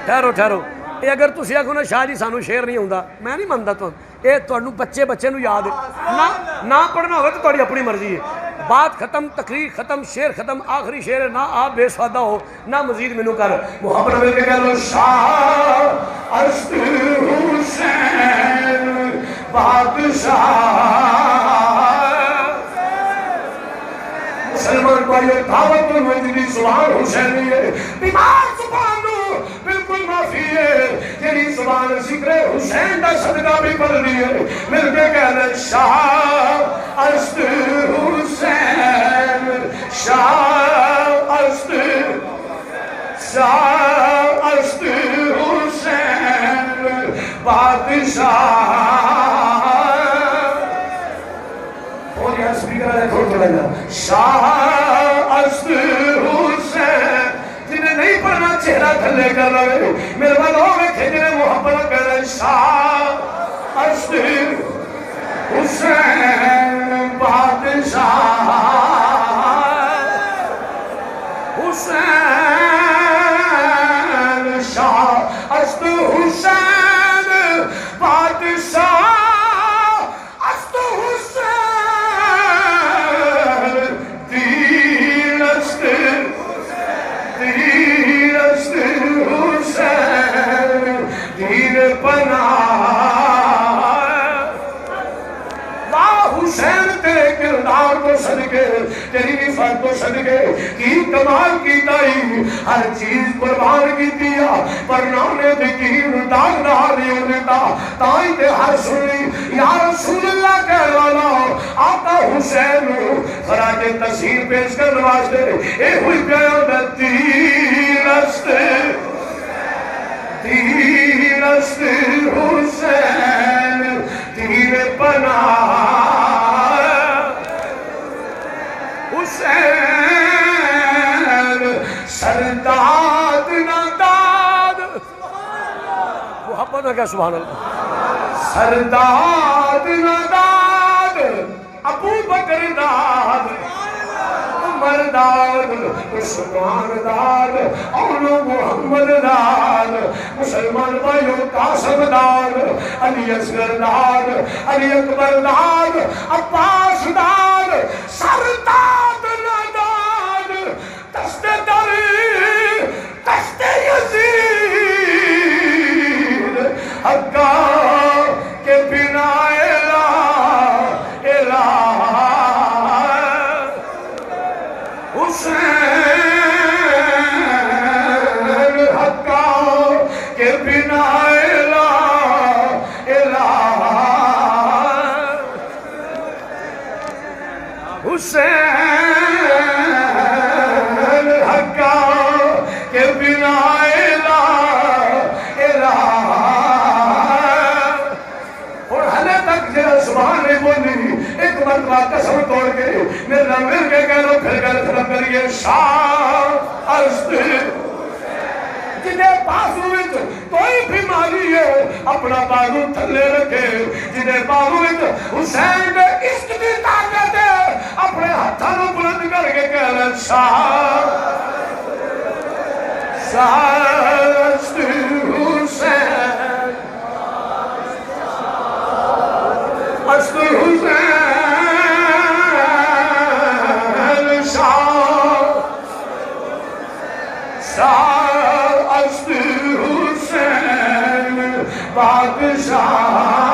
ٹھہرو ٹھہرو، یہ اگر تسی آکھو نا شاہ جی سانو شعر نہیں ہوندا، میں نہیں منتا تو یہ تانوں بچے نو یاد ہے نہ پڑھنا ہوئے تو تہاڈی اپنی مرضی ہے۔ بات ختم، تقریر ختم، شعر ختم، آخری شعر ہے، نہ آپ بے سادہ ہو نہ مزید مینوں کر محبت مل کے کہہ لو شاہ اشت حسین بادشاہ۔ مسلمان بھائیو دعوت المجدی سبحان حسینی ہے، بیمار زبان نو بالکل معافی ہے، جیڑی زبان ذکر حسین دا صدقہ بھی پڑھ لی ہے، مل کے کہہ لے شاہ اشت حسین، شاہ اشت حسین بادشاہ۔ اور یہاں سپیکر ہے کھول کے لگا شاہ اشت حسین، جنہیں نہیں پڑھنا چہرہ تھلے کر رہے میرے بلوں میں تھے جنہیں محبت کر رہے شاہ اشت حسین بادشاہ، حسین شاہ اشت حسین بادشاہ، اشت حسین دین اشت حسین دین پناہ۔ حسین تیرے کردار کو صدقے، تیری نفت کو صدقے کی کمال کی تائی، ہر چیز قربان کی دیا پر نانے دکین داغ نہاری انتا تائی تے ہر سنی یا رسول اللہ کہہ والا آقا حسین خراج تصحیر پیش کر نواز دے اے ہوئی قیادت دین اشت حسین دین پناہ، حسین سرداد ناداد، محبت نہ کہا سبحان اللہ، سرداد ناداد، ابو بکر داد، عمر داد، عثمان داد، اور محمد داد، مسلمان بھائیو قاسم داد، علی اصغر داد، علی اکبر داد، عباس داد، سرداد ناداد، دست دری دست یزید، حقا کے بنا حسین حقا کے بنا حسین حقا کے بنا اور ہلے تک جہاں سبحان نہیں بولی ایک مرتبہ قسم توڑ کے میرا مل کے کہہ لو پھر گل ختم کریے شاہ اشت، جنہیں بازو وچ کوئی بیماری ہے اپنا بازو تھلے رکھے، جنہیں بازو وچ حسین دے عشق دی طاقت ہے اپنے ہتھاں بلند کر کے کہہ لے شاہ اشت حسین، اشت حسین شاہ اشت حسین بادشاہ۔